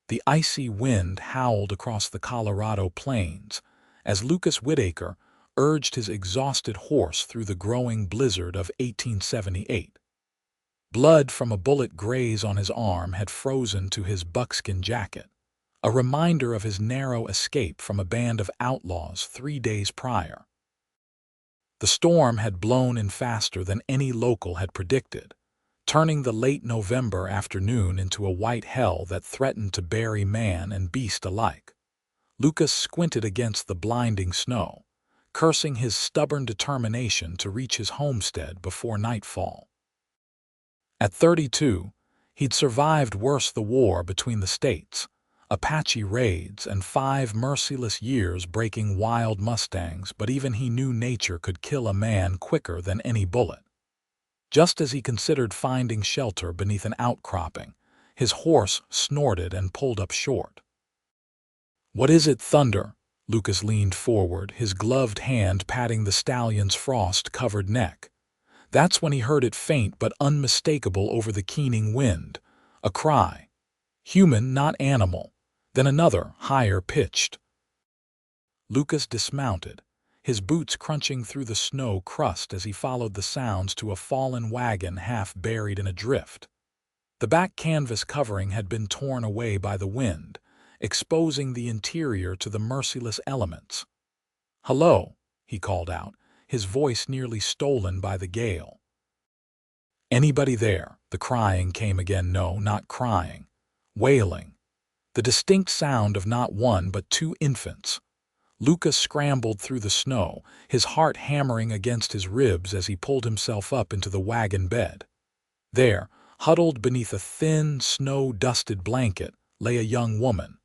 The icy wind howled across the Colorado plains as Lucas Whitaker urged his exhausted horse through the growing blizzard of 1878. Blood from a bullet graze on his arm had frozen to his buckskin jacket, a reminder of his narrow escape from a band of outlaws 3 days prior. The storm had blown in faster than any local had predicted, turning the late November afternoon into a white hell that threatened to bury man and beast alike. Lucas squinted against the blinding snow, cursing his stubborn determination to reach his homestead before nightfall. At 32, he'd survived worse the war between the states, Apache raids, and 5 merciless years breaking wild mustangs, but even he knew nature could kill a man quicker than any bullet. Just as he considered finding shelter beneath an outcropping, his horse snorted and pulled up short. "What is it, Thunder?" Lucas leaned forward, his gloved hand patting the stallion's frost-covered neck. That's when he heard it faint but unmistakable over the keening wind, a cry. Human, not animal. Then another, higher pitched. Lucas dismounted, his boots crunching through the snow crust as he followed the sounds to a fallen wagon half buried in a drift. The back canvas covering had been torn away by the wind, exposing the interior to the merciless elements. "Hello," he called out, his voice nearly stolen by the gale. "Anybody there?" The crying came again. No, not crying. Wailing. The distinct sound of not one but 2 infants. Lucas scrambled through the snow, his heart hammering against his ribs as he pulled himself up into the wagon bed. There, huddled beneath a thin, snow-dusted blanket, lay a young woman.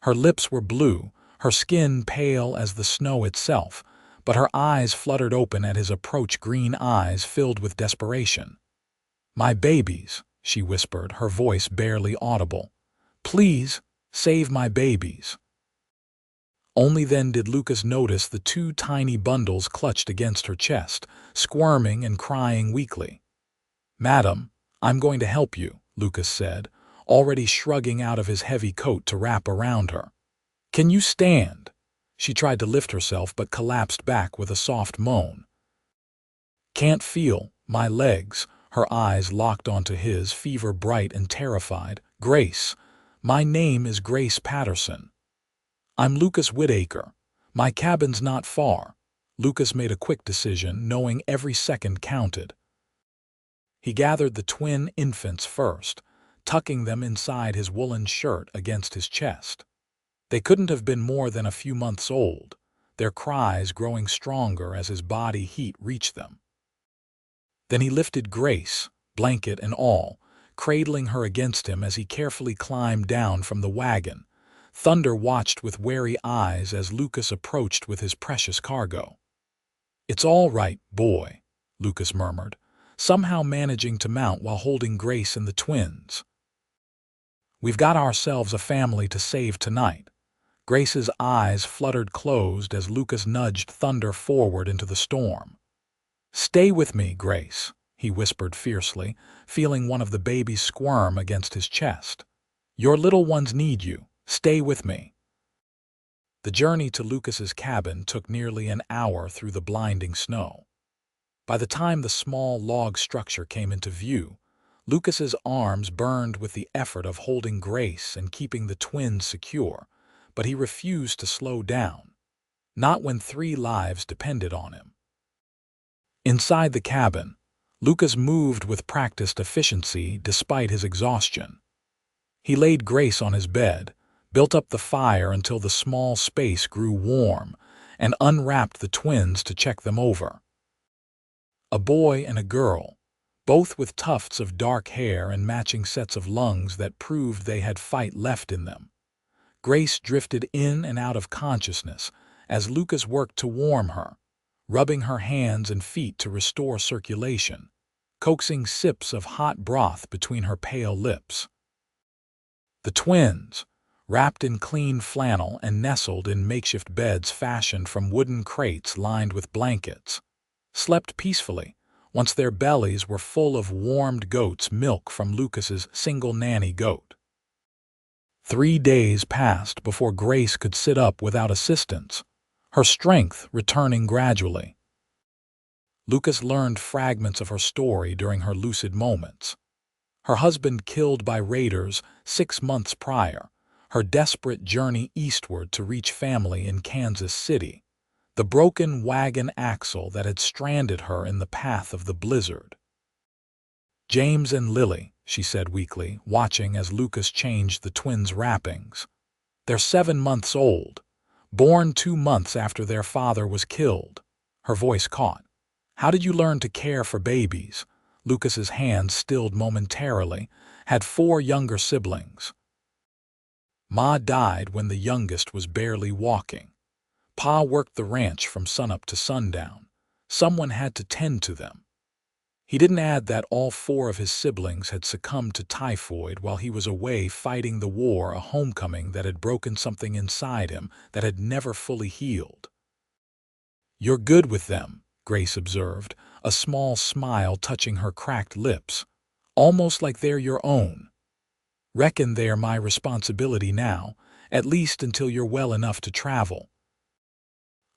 Her lips were blue, her skin pale as the snow itself, but her eyes fluttered open at his approach, green eyes filled with desperation. "My babies," she whispered, her voice barely audible. "Please, save my babies." Only then did Lucas notice the 2 tiny bundles clutched against her chest, squirming and crying weakly. "Madam, I'm going to help you," Lucas said, already shrugging out of his heavy coat to wrap around her. "Can you stand?" She tried to lift herself but collapsed back with a soft moan. "Can't feel my legs." Her eyes locked onto his, fever bright and terrified. "Grace. My name is Grace Patterson. I'm Lucas Whitaker. My cabin's not far." Lucas made a quick decision, knowing every second counted. He gathered the twin infants first, tucking them inside his woolen shirt against his chest. They couldn't have been more than a few months old, their cries growing stronger as his body heat reached them. Then he lifted Grace, blanket and all, cradling her against him as he carefully climbed down from the wagon. Thunder watched with wary eyes as Lucas approached with his precious cargo. "It's all right, boy," Lucas murmured, somehow managing to mount while holding Grace and the twins. "We've got ourselves a family to save tonight." Grace's eyes fluttered closed as Lucas nudged Thunder forward into the storm. "Stay with me, Grace," he whispered fiercely, feeling one of the babies squirm against his chest. "Your little ones need you. Stay with me." The journey to Lucas's cabin took nearly an hour through the blinding snow. By the time the small log structure came into view, Lucas's arms burned with the effort of holding Grace and keeping the twins secure, but he refused to slow down, not when 3 lives depended on him. Inside the cabin, Lucas moved with practiced efficiency despite his exhaustion. He laid Grace on his bed, built up the fire until the small space grew warm, and unwrapped the twins to check them over. A boy and a girl, both with tufts of dark hair and matching sets of lungs that proved they had fight left in them. Grace drifted in and out of consciousness as Lucas worked to warm her, rubbing her hands and feet to restore circulation, coaxing sips of hot broth between her pale lips. The twins, wrapped in clean flannel and nestled in makeshift beds fashioned from wooden crates lined with blankets, slept peacefully once their bellies were full of warmed goat's milk from Lucas's single nanny goat. 3 days passed before Grace could sit up without assistance, her strength returning gradually. Lucas learned fragments of her story during her lucid moments. Her husband killed by raiders 6 months prior, her desperate journey eastward to reach family in Kansas City, the broken wagon axle that had stranded her in the path of the blizzard. "James and Lily," she said weakly, watching as Lucas changed the twins' wrappings. "They're 7 months old, born 2 months after their father was killed." Her voice caught. "How did you learn to care for babies?" Lucas's hand stilled momentarily. "Had 4 younger siblings. Ma died when the youngest was barely walking. Pa worked the ranch from sunup to sundown. Someone had to tend to them." He didn't add that all 4 of his siblings had succumbed to typhoid while he was away fighting the war, a homecoming that had broken something inside him that had never fully healed. "You're good with them," Grace observed, a small smile touching her cracked lips. "Almost like they're your own. Reckon they're my responsibility now, at least until you're well enough to travel."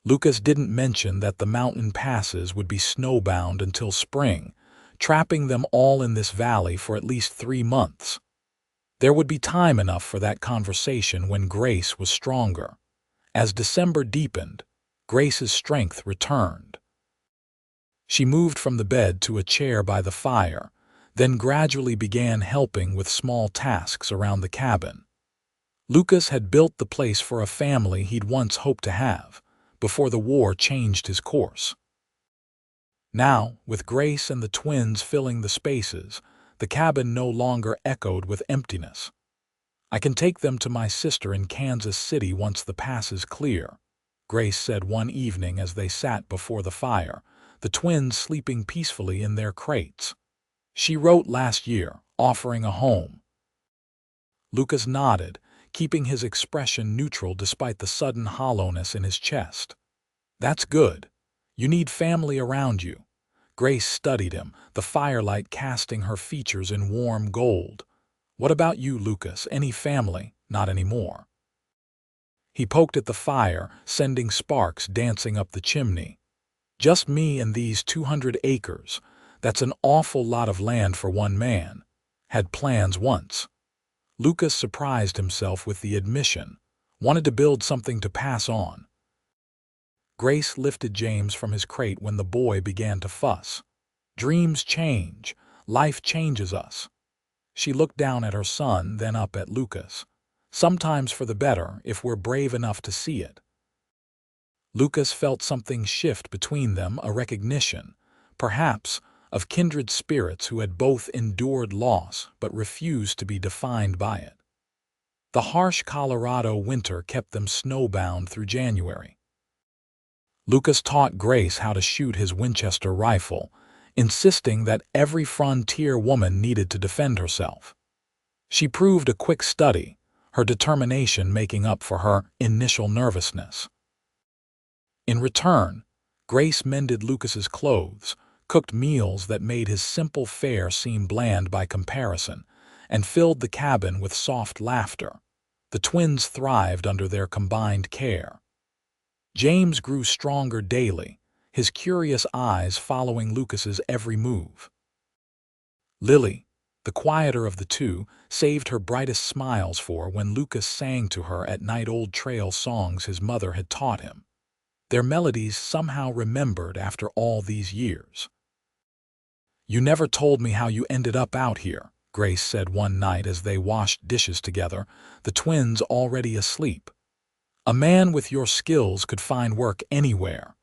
Lucas didn't mention that the mountain passes would be snowbound until spring, trapping them all in this valley for at least 3 months. There would be time enough for that conversation when Grace was stronger. As December deepened, Grace's strength returned. She moved from the bed to a chair by the fire, then gradually began helping with small tasks around the cabin. Lucas had built the place for a family he'd once hoped to have, before the war changed his course. Now, with Grace and the twins filling the spaces, the cabin no longer echoed with emptiness. "I can take them to my sister in Kansas City once the pass is clear," Grace said one evening as they sat before the fire, the twins sleeping peacefully in their crates. "She wrote last year, offering a home." Lucas nodded, keeping his expression neutral despite the sudden hollowness in his chest. "That's good. You need family around you." Grace studied him, the firelight casting her features in warm gold. "What about you, Lucas? Any family?" "Not anymore." He poked at the fire, sending sparks dancing up the chimney. "Just me and these 200 acres. That's an awful lot of land for one man. Had plans once." Lucas surprised himself with the admission. Wanted to build something to pass on. Grace lifted James from his crate when the boy began to fuss. "Dreams change. Life changes us." She looked down at her son, then up at Lucas. "Sometimes for the better, if we're brave enough to see it." Lucas felt something shift between them, a recognition, perhaps, of kindred spirits who had both endured loss but refused to be defined by it. The harsh Colorado winter kept them snowbound through January. Lucas taught Grace how to shoot his Winchester rifle, insisting that every frontier woman needed to defend herself. She proved a quick study, her determination making up for her initial nervousness. In return, Grace mended Lucas's clothes, cooked meals that made his simple fare seem bland by comparison, and filled the cabin with soft laughter. The twins thrived under their combined care. James grew stronger daily, his curious eyes following Lucas's every move. Lily, the quieter of the two, saved her brightest smiles for when Lucas sang to her at night old trail songs his mother had taught him. Their melodies somehow remembered after all these years. "You never told me how you ended up out here," Grace said one night as they washed dishes together, the twins already asleep. "A man with your skills could find work anywhere."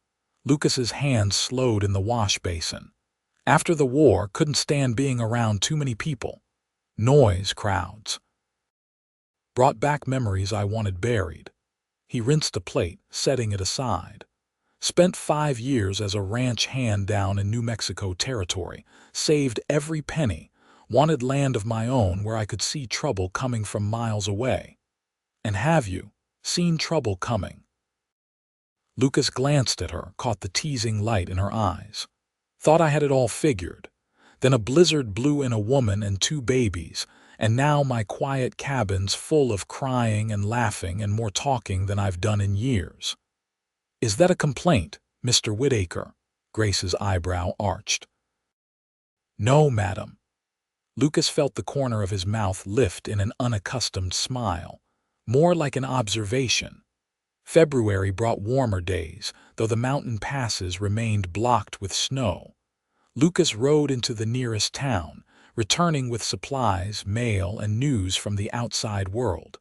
Lucas's hands slowed in the wash basin. "After the war, couldn't stand being around too many people. Noise, crowds. Brought back memories I wanted buried." He rinsed a plate, setting it aside. "Spent 5 years as a ranch hand down in New Mexico territory. Saved every penny. Wanted land of my own where I could see trouble coming from miles away." "And have you seen trouble coming?" Lucas glanced at her, caught the teasing light in her eyes. "Thought I had it all figured. Then a blizzard blew in a woman and 2 babies, and now my quiet cabin's full of crying and laughing and more talking than I've done in years." "Is that a complaint, Mr. Whitaker?" Grace's eyebrow arched. "No, madam." Lucas felt the corner of his mouth lift in an unaccustomed smile, more like an observation. February brought warmer days, though the mountain passes remained blocked with snow. Lucas rode into the nearest town, returning with supplies, mail, and news from the outside world.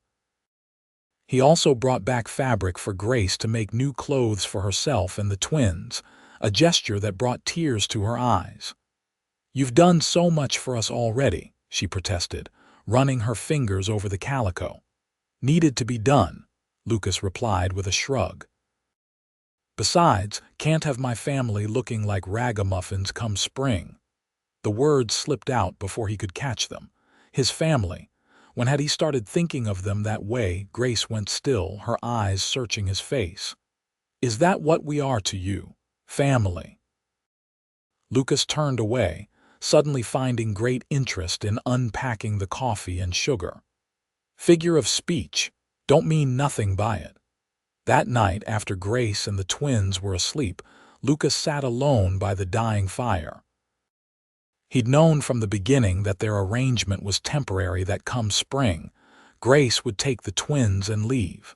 He also brought back fabric for Grace to make new clothes for herself and the twins, a gesture that brought tears to her eyes. "You've done so much for us already," she protested, running her fingers over the calico. "Needed to be done," Lucas replied with a shrug. "Besides, can't have my family looking like ragamuffins come spring." The words slipped out before he could catch them. His family. When had he started thinking of them that way? Grace went still, her eyes searching his face. "Is that what we are to you? Family?" Lucas turned away, suddenly finding great interest in unpacking the coffee and sugar. "Figure of speech. Don't mean nothing by it." That night, after Grace and the twins were asleep, Lucas sat alone by the dying fire. He'd known from the beginning that their arrangement was temporary, that come spring, Grace would take the twins and leave.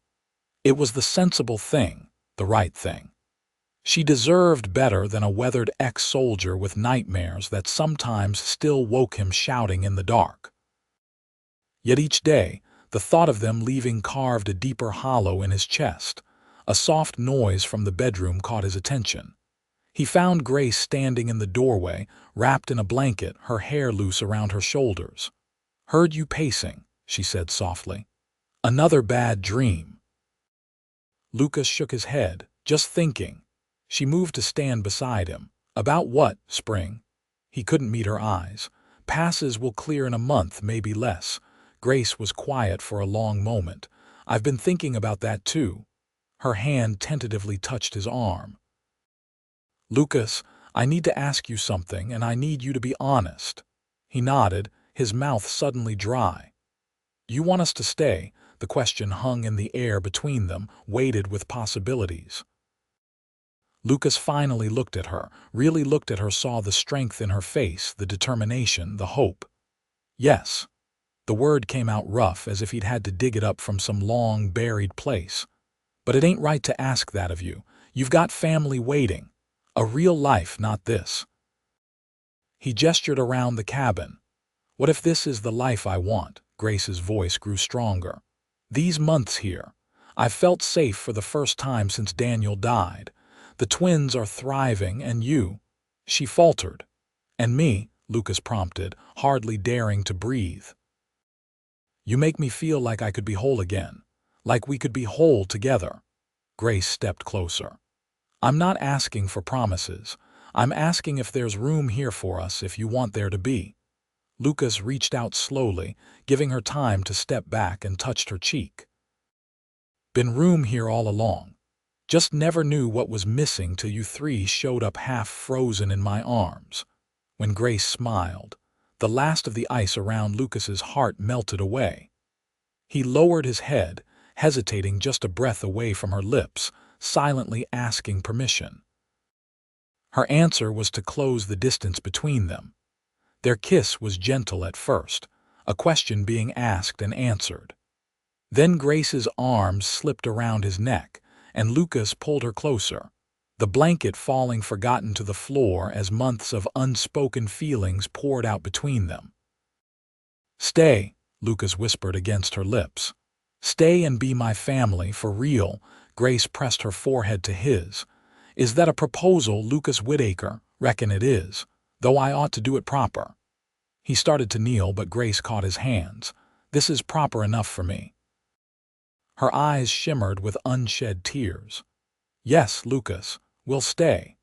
It was the sensible thing, the right thing. She deserved better than a weathered ex-soldier with nightmares that sometimes still woke him shouting in the dark. Yet each day, the thought of them leaving carved a deeper hollow in his chest. A soft noise from the bedroom caught his attention. He found Grace standing in the doorway, wrapped in a blanket, her hair loose around her shoulders. "Heard you pacing," she said softly. "Another bad dream." Lucas shook his head, just thinking. She moved to stand beside him. "About what, Spring?" He couldn't meet her eyes. "Passes will clear in a month, maybe less." Grace was quiet for a long moment. "I've been thinking about that too." Her hand tentatively touched his arm. "Lucas, I need to ask you something, and I need you to be honest." He nodded, his mouth suddenly dry. "You want us to stay?" The question hung in the air between them, weighted with possibilities. Lucas finally looked at her, really looked at her, saw the strength in her face, the determination, the hope. "Yes." The word came out rough, as if he'd had to dig it up from some long, buried place. "But it ain't right to ask that of you. You've got family waiting. A real life, not this." He gestured around the cabin. "What if this is the life I want?" Grace's voice grew stronger. "These months here, I've felt safe for the first time since Daniel died. The twins are thriving, and you—" She faltered. "And me," Lucas prompted, hardly daring to breathe. "You make me feel like I could be whole again. Like we could be whole together." Grace stepped closer. "I'm not asking for promises. I'm asking if there's room here for us, if you want there to be." Lucas reached out slowly, giving her time to step back, and touched her cheek. "Been room here all along. Just never knew what was missing till you three showed up half frozen in my arms." When Grace smiled, the last of the ice around Lucas's heart melted away. He lowered his head, hesitating just a breath away from her lips, silently asking permission. Her answer was to close the distance between them. Their kiss was gentle at first, a question being asked and answered. Then Grace's arms slipped around his neck, and Lucas pulled her closer, the blanket falling forgotten to the floor as months of unspoken feelings poured out between them. "Stay," Lucas whispered against her lips. "Stay and be my family, for real." Grace pressed her forehead to his. "Is that a proposal, Lucas Whitaker?" "Reckon it is, though I ought to do it proper." He started to kneel, but Grace caught his hands. "This is proper enough for me." Her eyes shimmered with unshed tears. "Yes, Lucas, we'll stay."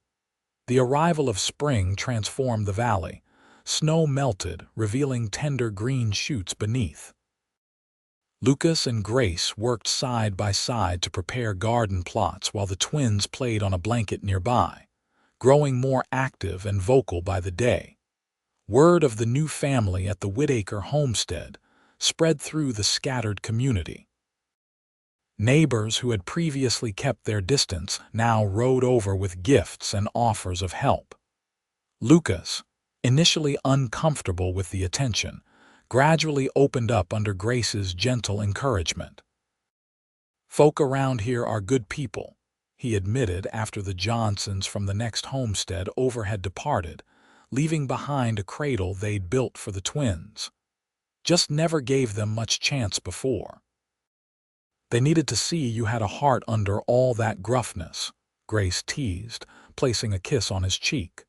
The arrival of spring transformed the valley. Snow melted, revealing tender green shoots beneath. Lucas and Grace worked side by side to prepare garden plots while the twins played on a blanket nearby, growing more active and vocal by the day. Word of the new family at the Whitaker homestead, spread through the scattered community. Neighbors who had previously kept their distance now rode over with gifts and offers of help. Lucas, initially uncomfortable with the attention, gradually opened up under Grace's gentle encouragement. "Folk around here are good people," he admitted after the Johnsons from the next homestead over had departed, leaving behind a cradle they'd built for the twins. "Just never gave them much chance before. They needed to see you had a heart under all that gruffness," Grace teased, placing a kiss on his cheek.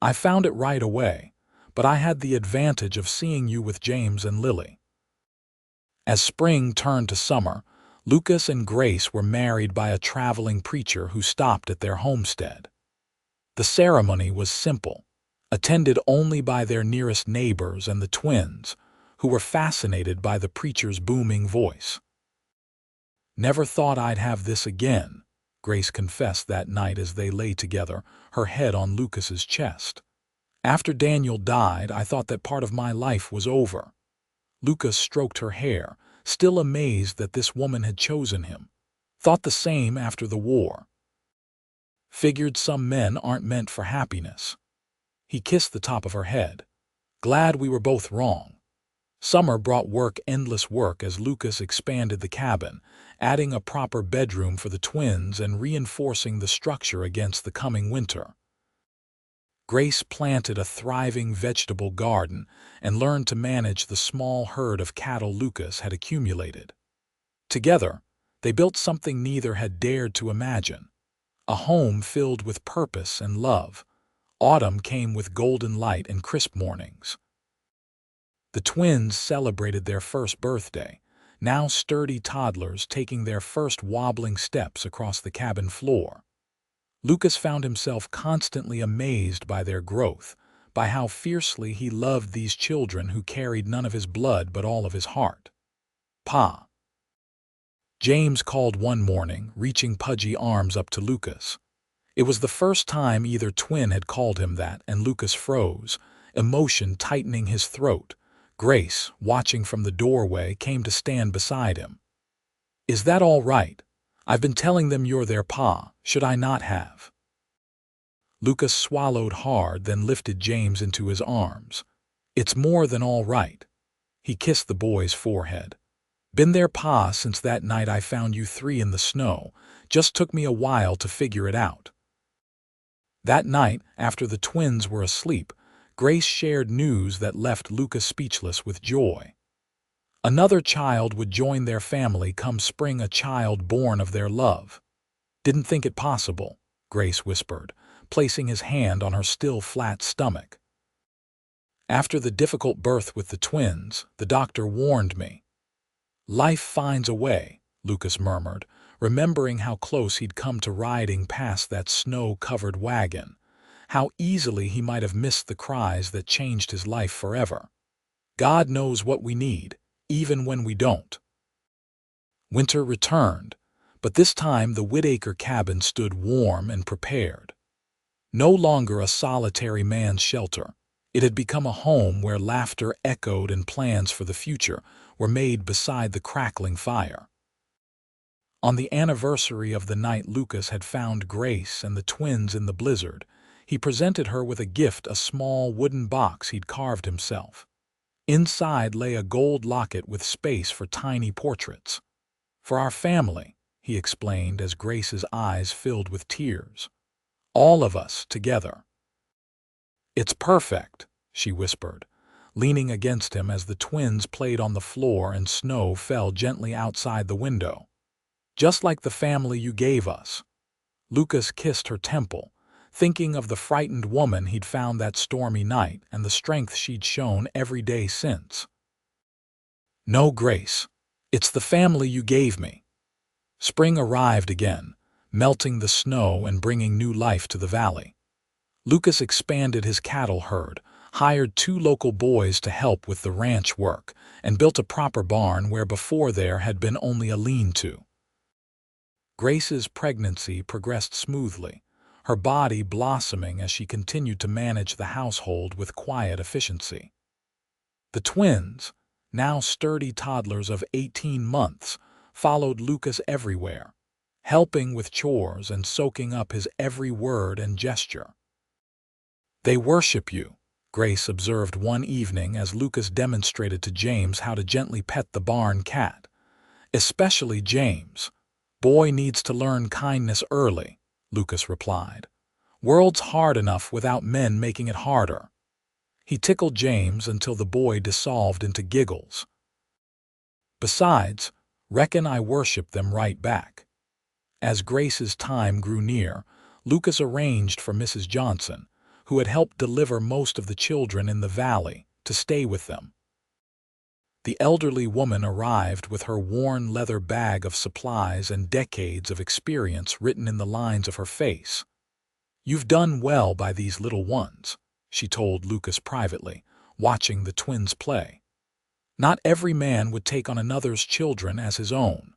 "I found it right away, but I had the advantage of seeing you with James and Lily." As spring turned to summer, Lucas and Grace were married by a traveling preacher who stopped at their homestead. The ceremony was simple, attended only by their nearest neighbors and the twins, who were fascinated by the preacher's booming voice. "Never thought I'd have this again," Grace confessed that night as they lay together, her head on Lucas's chest. "After Daniel died, I thought that part of my life was over." Lucas stroked her hair, still amazed that this woman had chosen him. "Thought the same after the war. Figured some men aren't meant for happiness." He kissed the top of her head. "Glad we were both wrong." Summer brought endless work as Lucas expanded the cabin, adding a proper bedroom for the twins and reinforcing the structure against the coming winter. Grace planted a thriving vegetable garden and learned to manage the small herd of cattle Lucas had accumulated. Together, they built something neither had dared to imagine: a home filled with purpose and love. Autumn came with golden light and crisp mornings. The twins celebrated their first birthday, now sturdy toddlers taking their first wobbling steps across the cabin floor. Lucas found himself constantly amazed by their growth, by how fiercely he loved these children who carried none of his blood but all of his heart. "Pa," James called one morning, reaching pudgy arms up to Lucas. It was the first time either twin had called him that, and Lucas froze, emotion tightening his throat. Grace, watching from the doorway, came to stand beside him. "Is that all right? I've been telling them you're their pa. Should I not have?" Lucas swallowed hard, then lifted James into his arms. "It's more than all right." He kissed the boy's forehead. "Been their pa since that night I found you three in the snow. Just took me a while to figure it out." That night, after the twins were asleep, Grace shared news that left Lucas speechless with joy. Another child would join their family come spring, a child born of their love. "Didn't think it possible," Grace whispered, placing his hand on her still flat stomach. "After the difficult birth with the twins, the doctor warned me." "Life finds a way," Lucas murmured, remembering how close he'd come to riding past that snow-covered wagon, how easily he might have missed the cries that changed his life forever. "God knows what we need, even when we don't." Winter returned, but this time the Whitaker cabin stood warm and prepared. No longer a solitary man's shelter, it had become a home where laughter echoed and plans for the future were made beside the crackling fire. On the anniversary of the night Lucas had found Grace and the twins in the blizzard, he presented her with a gift, a small wooden box he'd carved himself. Inside lay a gold locket with space for tiny portraits. "For our family," he explained as Grace's eyes filled with tears. "All of us together." "It's perfect," she whispered, leaning against him as the twins played on the floor and snow fell gently outside the window. "Just like the family you gave us." Lucas kissed her temple, thinking of the frightened woman he'd found that stormy night and the strength she'd shown every day since. "No, Grace, it's the family you gave me." Spring arrived again, melting the snow and bringing new life to the valley. Lucas expanded his cattle herd, hired 2 local boys to help with the ranch work, and built a proper barn where before there had been only a lean-to. Grace's pregnancy progressed smoothly, her body blossoming as she continued to manage the household with quiet efficiency. The twins, now sturdy toddlers of 18 months, followed Lucas everywhere, helping with chores and soaking up his every word and gesture. "They worship you," Grace observed one evening as Lucas demonstrated to James how to gently pet the barn cat. "Especially James. Boy needs to learn kindness early," Lucas replied. "World's hard enough without men making it harder." He tickled James until the boy dissolved into giggles. "Besides, reckon I worship them right back." As Grace's time grew near, Lucas arranged for Mrs. Johnson, who had helped deliver most of the children in the valley, to stay with them. The elderly woman arrived with her worn leather bag of supplies and decades of experience written in the lines of her face. "You've done well by these little ones," she told Lucas privately, watching the twins play. "Not every man would take on another's children as his own."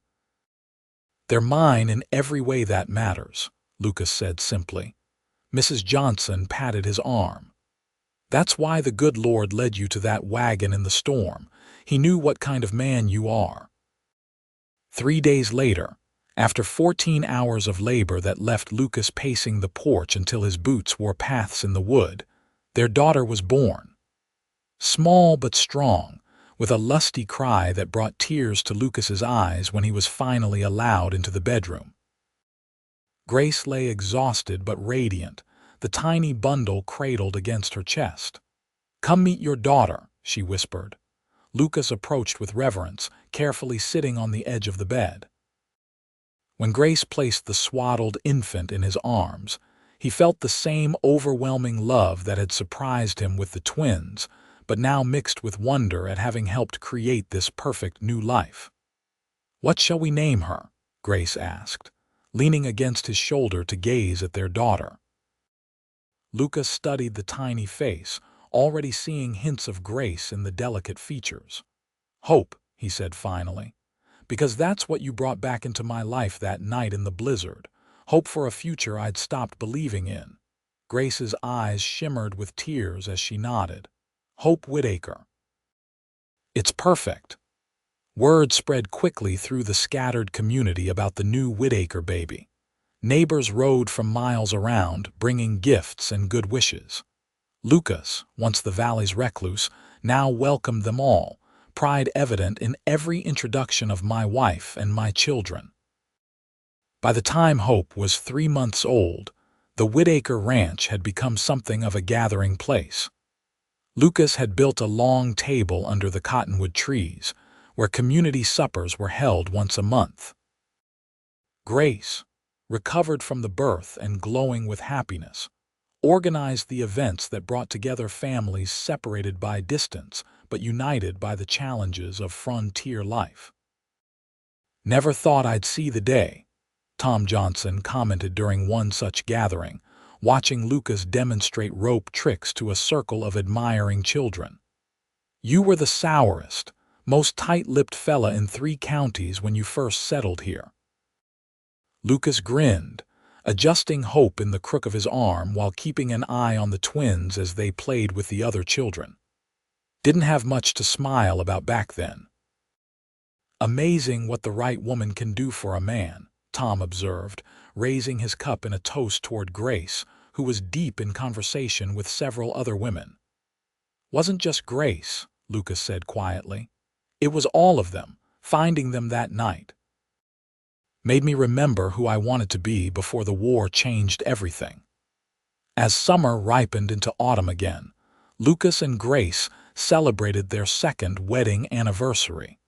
"They're mine in every way that matters," Lucas said simply. Mrs. Johnson patted his arm. "That's why the good Lord led you to that wagon in the storm. He knew what kind of man you are." 3 days later, after 14 hours of labor that left Lucas pacing the porch until his boots wore paths in the wood, their daughter was born. Small but strong, with a lusty cry that brought tears to Lucas's eyes when he was finally allowed into the bedroom. Grace lay exhausted but radiant, the tiny bundle cradled against her chest. "Come meet your daughter," she whispered. Lucas approached with reverence, carefully sitting on the edge of the bed. When Grace placed the swaddled infant in his arms, he felt the same overwhelming love that had surprised him with the twins, but now mixed with wonder at having helped create this perfect new life. "What shall we name her?" Grace asked, leaning against his shoulder to gaze at their daughter. Lucas studied the tiny face, already seeing hints of grace in the delicate features. "Hope," he said finally, "because that's what you brought back into my life that night in the blizzard. Hope for a future I'd stopped believing in." Grace's eyes shimmered with tears as she nodded. "Hope Whitaker." "It's perfect." Word spread quickly through the scattered community about the new Whitaker baby. Neighbors rode from miles around, bringing gifts and good wishes. Lucas, once the valley's recluse, now welcomed them all, pride evident in every introduction of "my wife and my children." By the time Hope was 3 months old, the Whitaker ranch had become something of a gathering place. Lucas had built a long table under the cottonwood trees, where community suppers were held once a month. Grace, recovered from the birth and glowing with happiness, organized the events that brought together families separated by distance but united by the challenges of frontier life. "Never thought I'd see the day," Tom Johnson commented during one such gathering, watching Lucas demonstrate rope tricks to a circle of admiring children. "You were the sourest, most tight-lipped fella in 3 counties when you first settled here." Lucas grinned, adjusting Hope in the crook of his arm while keeping an eye on the twins as they played with the other children. "Didn't have much to smile about back then." "Amazing what the right woman can do for a man," Tom observed, raising his cup in a toast toward Grace, who was deep in conversation with several other women. "Wasn't just Grace," Lucas said quietly. "It was all of them, finding them that night. Made me remember who I wanted to be before the war changed everything." As summer ripened into autumn again, Lucas and Grace celebrated their 2nd wedding anniversary.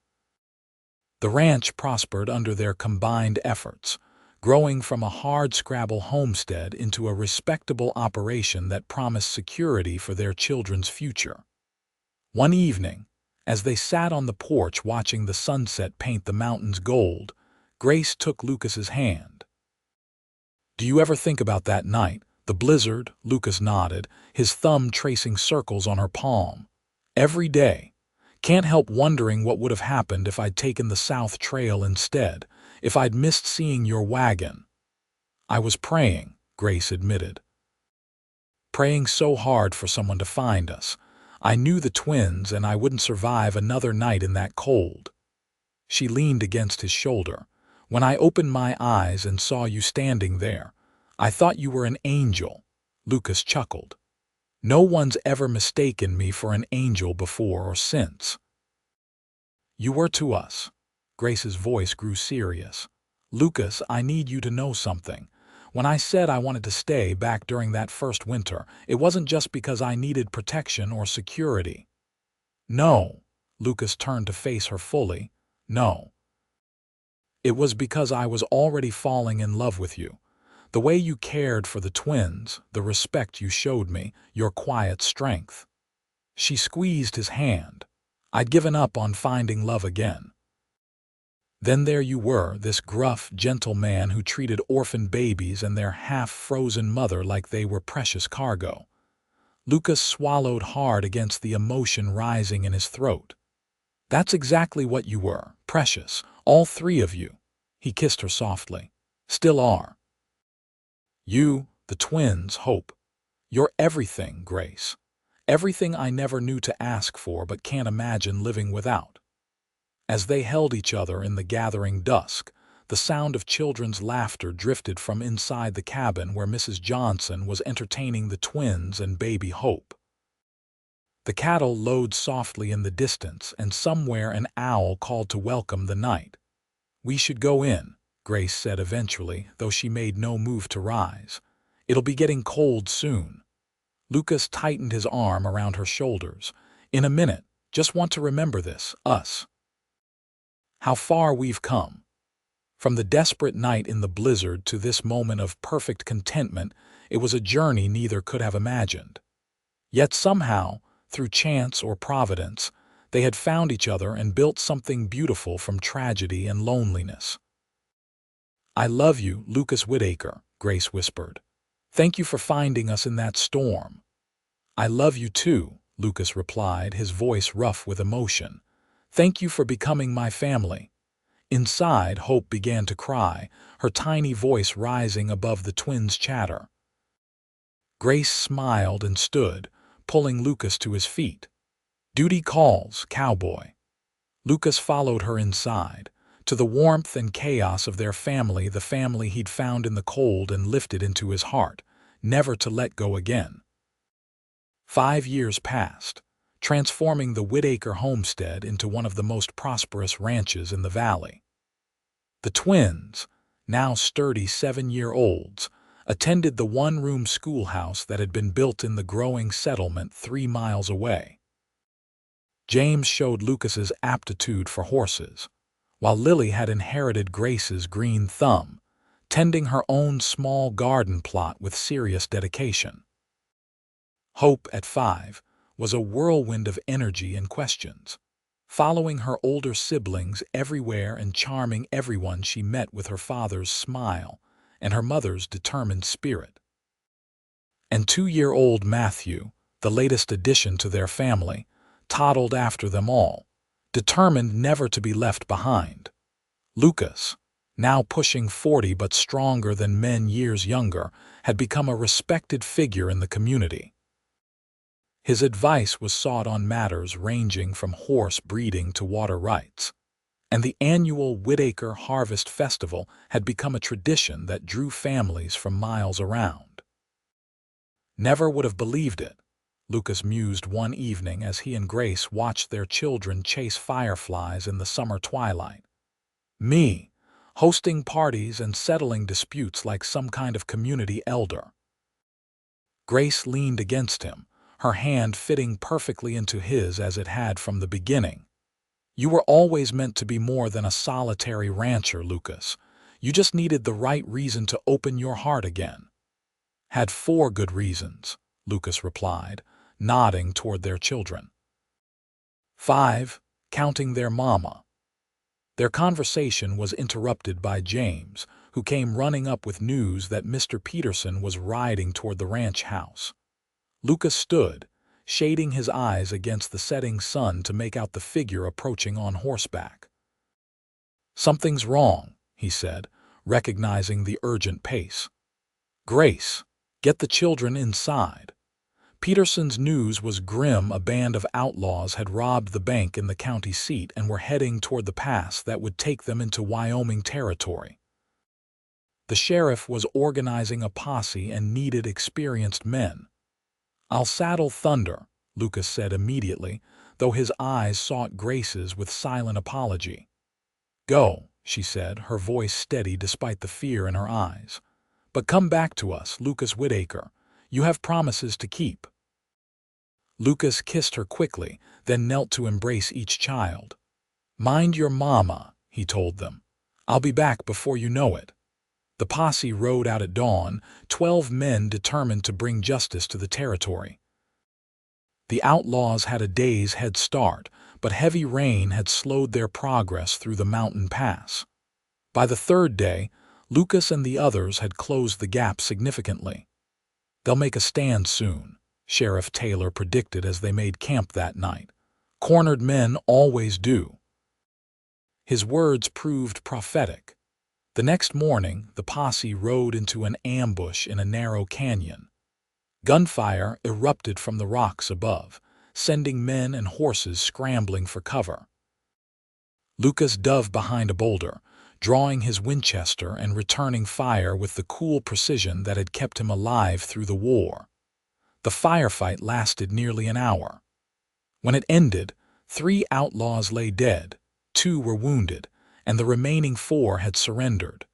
The ranch prospered under their combined efforts, growing from a hardscrabble homestead into a respectable operation that promised security for their children's future. One evening, as they sat on the porch watching the sunset paint the mountains gold, Grace took Lucas's hand. "Do you ever think about that night, the blizzard?" Lucas nodded, his thumb tracing circles on her palm. "Every day. Can't help wondering what would have happened if I'd taken the South Trail instead, if I'd missed seeing your wagon." "I was praying," Grace admitted. "Praying so hard for someone to find us. I knew the twins and I wouldn't survive another night in that cold." She leaned against his shoulder. "When I opened my eyes and saw you standing there, I thought you were an angel." Lucas chuckled. "No one's ever mistaken me for an angel before or since." "You were to us." Grace's voice grew serious. "Lucas, I need you to know something. When I said I wanted to stay back during that first winter, it wasn't just because I needed protection or security." "No." Lucas turned to face her fully. "No. It was because I was already falling in love with you. The way you cared for the twins, the respect you showed me, your quiet strength." She squeezed his hand. "I'd given up on finding love again. Then there you were, this gruff, gentle man who treated orphan babies and their half-frozen mother like they were precious cargo." Lucas swallowed hard against the emotion rising in his throat. "That's exactly what you were, precious, all three of you." He kissed her softly. "Still are. You, the twins, Hope. You're everything, Grace. Everything I never knew to ask for but can't imagine living without." As they held each other in the gathering dusk, the sound of children's laughter drifted from inside the cabin where Mrs. Johnson was entertaining the twins and baby Hope. The cattle lowed softly in the distance, and somewhere an owl called to welcome the night. "We should go in," Grace said eventually, though she made no move to rise. "It'll be getting cold soon." Lucas tightened his arm around her shoulders. "In a minute. Just want to remember this, us. How far we've come. From the desperate night in the blizzard to this moment of perfect contentment, it was a journey neither could have imagined. Yet somehow, through chance or providence, they had found each other and built something beautiful from tragedy and loneliness." "I love you, Lucas Whitaker," Grace whispered. "Thank you for finding us in that storm." "I love you too," Lucas replied, his voice rough with emotion. "Thank you for becoming my family." Inside, Hope began to cry, her tiny voice rising above the twins' chatter. Grace smiled and stood, pulling Lucas to his feet. "Duty calls, Cowboy." Lucas followed her inside, to the warmth and chaos of their family, the family he'd found in the cold and lifted into his heart, never to let go again. 5 years passed, transforming the Whitaker homestead into one of the most prosperous ranches in the valley. The twins, now sturdy 7-year-olds, attended the one-room schoolhouse that had been built in the growing settlement 3 miles away. James showed Lucas's aptitude for horses, while Lily had inherited Grace's green thumb, tending her own small garden plot with serious dedication. Hope, at 5, was a whirlwind of energy and questions, following her older siblings everywhere and charming everyone she met with her father's smile and her mother's determined spirit. And 2-year-old Matthew, the latest addition to their family, toddled after them all, determined never to be left behind. Lucas, now pushing 40 but stronger than men years younger, had become a respected figure in the community. His advice was sought on matters ranging from horse breeding to water rights, and the annual Whitaker Harvest Festival had become a tradition that drew families from miles around. "Never would have believed it," Lucas mused one evening as he and Grace watched their children chase fireflies in the summer twilight. "Me, hosting parties and settling disputes like some kind of community elder." Grace leaned against him, her hand fitting perfectly into his as it had from the beginning. "You were always meant to be more than a solitary rancher, Lucas. You just needed the right reason to open your heart again." "Had 4 good reasons," Lucas replied, nodding toward their children. 5, counting their mama. Their conversation was interrupted by James, who came running up with news that Mr. Peterson was riding toward the ranch house. Lucas stood, shading his eyes against the setting sun to make out the figure approaching on horseback. "Something's wrong," he said, recognizing the urgent pace. "Grace, get the children inside." Peterson's news was grim. A band of outlaws had robbed the bank in the county seat and were heading toward the pass that would take them into Wyoming territory. The sheriff was organizing a posse and needed experienced men. "I'll saddle Thunder," Lucas said immediately, though his eyes sought Grace's with silent apology. "Go," she said, her voice steady despite the fear in her eyes. "But come back to us, Lucas Whitaker. You have promises to keep." Lucas kissed her quickly, then knelt to embrace each child. "Mind your mama," he told them. "I'll be back before you know it." The posse rode out at dawn, 12 men determined to bring justice to the territory. The outlaws had a day's head start, but heavy rain had slowed their progress through the mountain pass. By the third day, Lucas and the others had closed the gap significantly. "They'll make a stand soon," Sheriff Taylor predicted as they made camp that night. "Cornered men always do." His words proved prophetic. The next morning, the posse rode into an ambush in a narrow canyon. Gunfire erupted from the rocks above, sending men and horses scrambling for cover. Lucas dove behind a boulder, drawing his Winchester and returning fire with the cool precision that had kept him alive through the war. The firefight lasted nearly an hour. When it ended, 3 outlaws lay dead, 2 were wounded, and the remaining 4 had surrendered.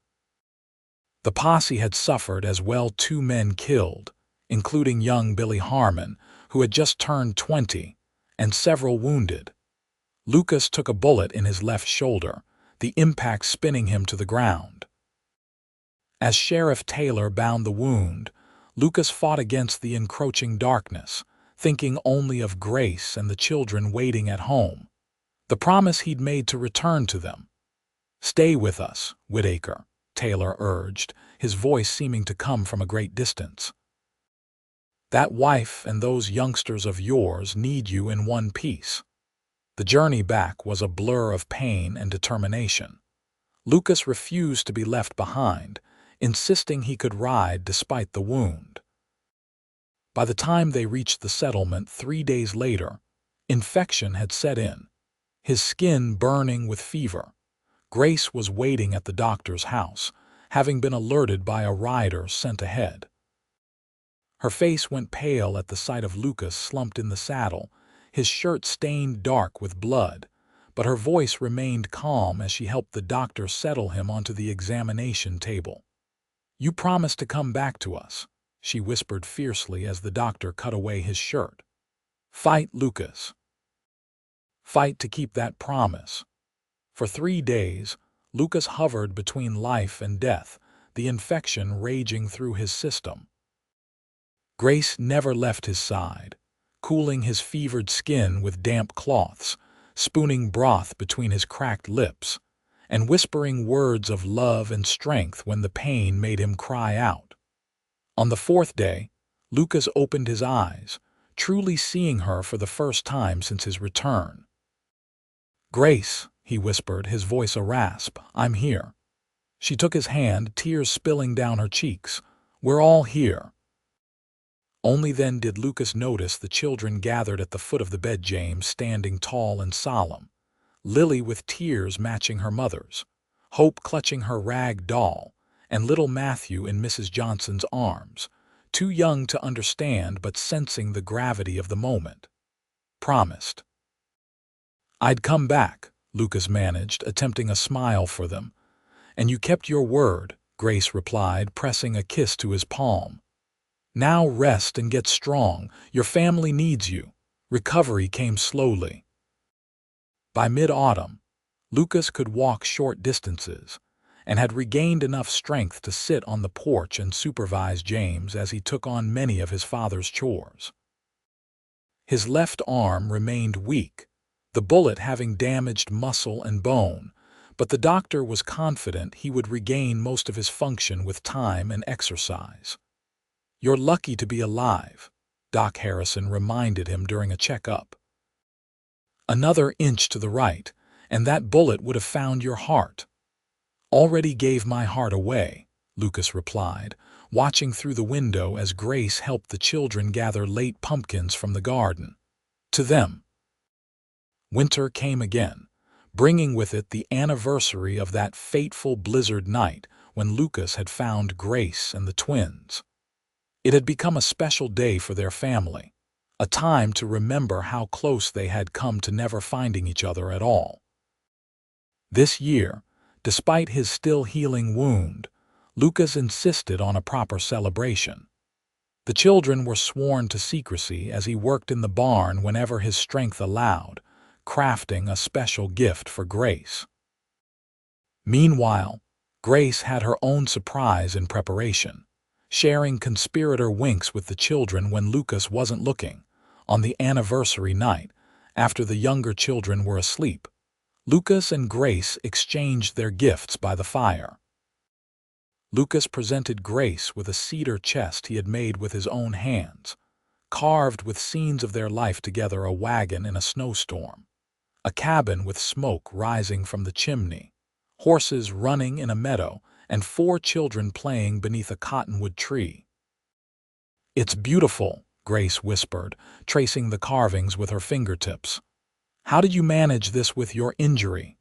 The posse had suffered as well. 2 men killed, including young Billy Harmon, who had just turned 20, and several wounded. Lucas took a bullet in his left shoulder, the impact spinning him to the ground. As Sheriff Taylor bound the wound, Lucas fought against the encroaching darkness, thinking only of Grace and the children waiting at home, the promise he'd made to return to them. "Stay with us, Whitaker," Taylor urged, his voice seeming to come from a great distance. "That wife and those youngsters of yours need you in one piece." The journey back was a blur of pain and determination. Lucas refused to be left behind, insisting he could ride despite the wound. By the time they reached the settlement 3 days later, infection had set in, his skin burning with fever. Grace was waiting at the doctor's house, having been alerted by a rider sent ahead. Her face went pale at the sight of Lucas slumped in the saddle, his shirt stained dark with blood, but her voice remained calm as she helped the doctor settle him onto the examination table. "You promised to come back to us," she whispered fiercely as the doctor cut away his shirt. "Fight, Lucas. Fight to keep that promise." For 3 days, Lucas hovered between life and death, the infection raging through his system. Grace never left his side, cooling his fevered skin with damp cloths, spooning broth between his cracked lips, and whispering words of love and strength when the pain made him cry out. On the 4th day, Lucas opened his eyes, truly seeing her for the first time since his return. "Grace," he whispered, his voice a rasp, "I'm here." She took his hand, tears spilling down her cheeks. "We're all here." Only then did Lucas notice the children gathered at the foot of the bed, James standing tall and solemn, Lily with tears matching her mother's, Hope clutching her rag doll, and little Matthew in Mrs. Johnson's arms, too young to understand but sensing the gravity of the moment. "Promised. I'd come back," Lucas managed, attempting a smile for them. "And you kept your word," Grace replied, pressing a kiss to his palm. "Now rest and get strong. Your family needs you." Recovery came slowly. By mid-autumn, Lucas could walk short distances and had regained enough strength to sit on the porch and supervise James as he took on many of his father's chores. His left arm remained weak, the bullet having damaged muscle and bone, but the doctor was confident he would regain most of his function with time and exercise. "You're lucky to be alive," Doc Harrison reminded him during a checkup. "Another inch to the right, and that bullet would have found your heart." "Already gave my heart away," Lucas replied, watching through the window as Grace helped the children gather late pumpkins from the garden. To them, winter came again, bringing with it the anniversary of that fateful blizzard night when Lucas had found Grace and the twins. It had become a special day for their family, a time to remember how close they had come to never finding each other at all. This year, despite his still healing wound, Lucas insisted on a proper celebration. The children were sworn to secrecy as he worked in the barn whenever his strength allowed, crafting a special gift for Grace. Meanwhile, Grace had her own surprise in preparation, sharing conspirator winks with the children when Lucas wasn't looking. On the anniversary night, after the younger children were asleep, Lucas and Grace exchanged their gifts by the fire. Lucas presented Grace with a cedar chest he had made with his own hands, carved with scenes of their life together: a wagon in a snowstorm, a cabin with smoke rising from the chimney, horses running in a meadow, and 4 children playing beneath a cottonwood tree. "It's beautiful," Grace whispered, tracing the carvings with her fingertips. "How did you manage this with your injury?"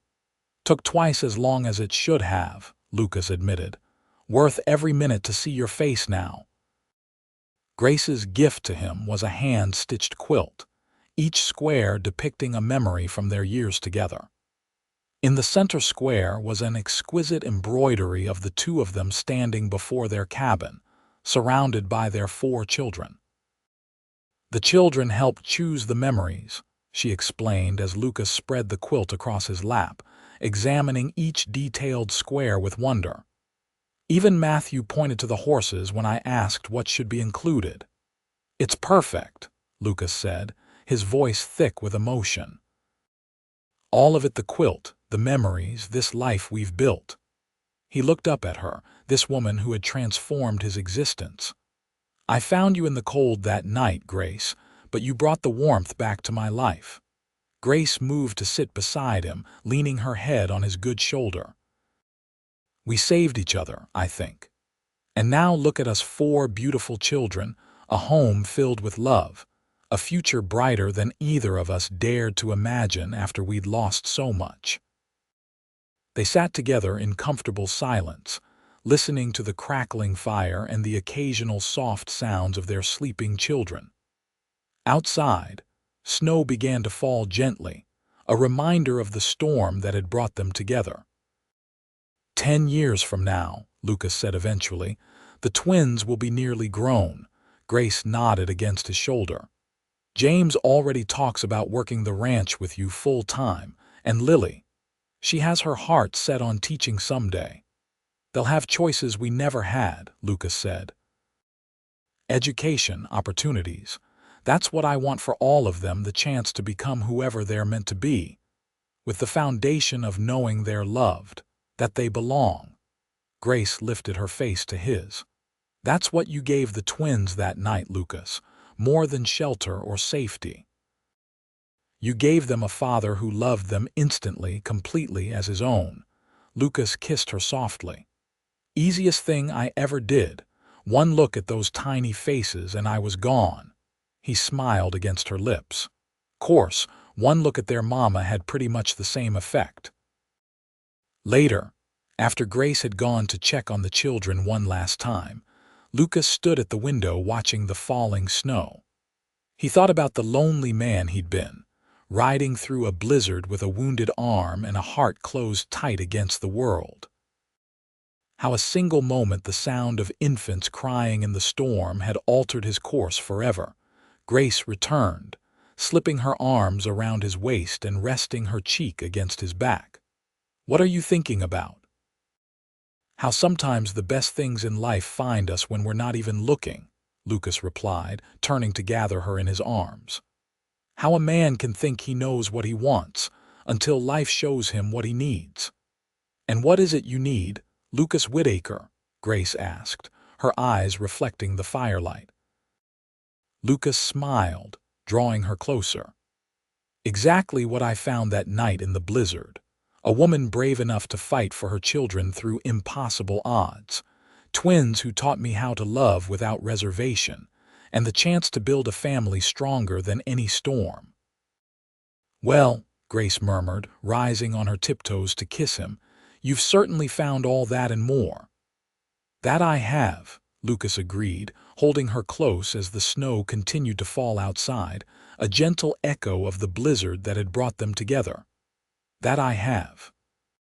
"Took twice as long as it should have," Lucas admitted. "Worth every minute to see your face now." Grace's gift to him was a hand-stitched quilt, each square depicting a memory from their years together. In the center square was an exquisite embroidery of the 2 of them standing before their cabin, surrounded by their 4 children. "The children helped choose the memories," she explained as Lucas spread the quilt across his lap, examining each detailed square with wonder. "Even Matthew pointed to the horses when I asked what should be included." "It's perfect," Lucas said, his voice thick with emotion. "All of it: the quilt, the memories, this life we've built." He looked up at her, this woman who had transformed his existence. "I found you in the cold that night, Grace, but you brought the warmth back to my life." Grace moved to sit beside him, leaning her head on his good shoulder. "We saved each other, I think. And now look at us, 4 beautiful children, a home filled with love, a future brighter than either of us dared to imagine after we'd lost so much." They sat together in comfortable silence, listening to the crackling fire and the occasional soft sounds of their sleeping children. Outside, snow began to fall gently, a reminder of the storm that had brought them together. 10 years from now," Lucas said eventually, "the twins will be nearly grown." Grace nodded against his shoulder. "James already talks about working the ranch with you full-time, and Lily, she has her heart set on teaching someday. They'll have choices we never had," Lucas said. "Education, opportunities. That's what I want for all of them, the chance to become whoever they're meant to be, with the foundation of knowing they're loved, that they belong." Grace lifted her face to his. "That's what you gave the twins that night, Lucas, more than shelter or safety. You gave them a father who loved them instantly, completely as his own." Lucas kissed her softly. "Easiest thing I ever did. One look at those tiny faces and I was gone." He smiled against her lips. "Course, one look at their mama had pretty much the same effect." Later, after Grace had gone to check on the children one last time, Lucas stood at the window watching the falling snow. He thought about the lonely man he'd been, riding through a blizzard with a wounded arm and a heart closed tight against the world. How a single moment, the sound of infants crying in the storm, had altered his course forever. Grace returned, slipping her arms around his waist and resting her cheek against his back. "What are you thinking about?" "How sometimes the best things in life find us when we're not even looking," Lucas replied, turning to gather her in his arms. "How a man can think he knows what he wants until life shows him what he needs." "And what is it you need, Lucas Whitaker?" Grace asked, her eyes reflecting the firelight. Lucas smiled, drawing her closer. "Exactly what I found that night in the blizzard. A woman brave enough to fight for her children through impossible odds, Twins who taught me how to love without reservation, and the chance to build a family stronger than any storm." "Well," Grace murmured, rising on her tiptoes to kiss him, "you've certainly found all that and more." "That I have," Lucas agreed, holding her close as the snow continued to fall outside, a gentle echo of the blizzard that had brought them together. "That I have."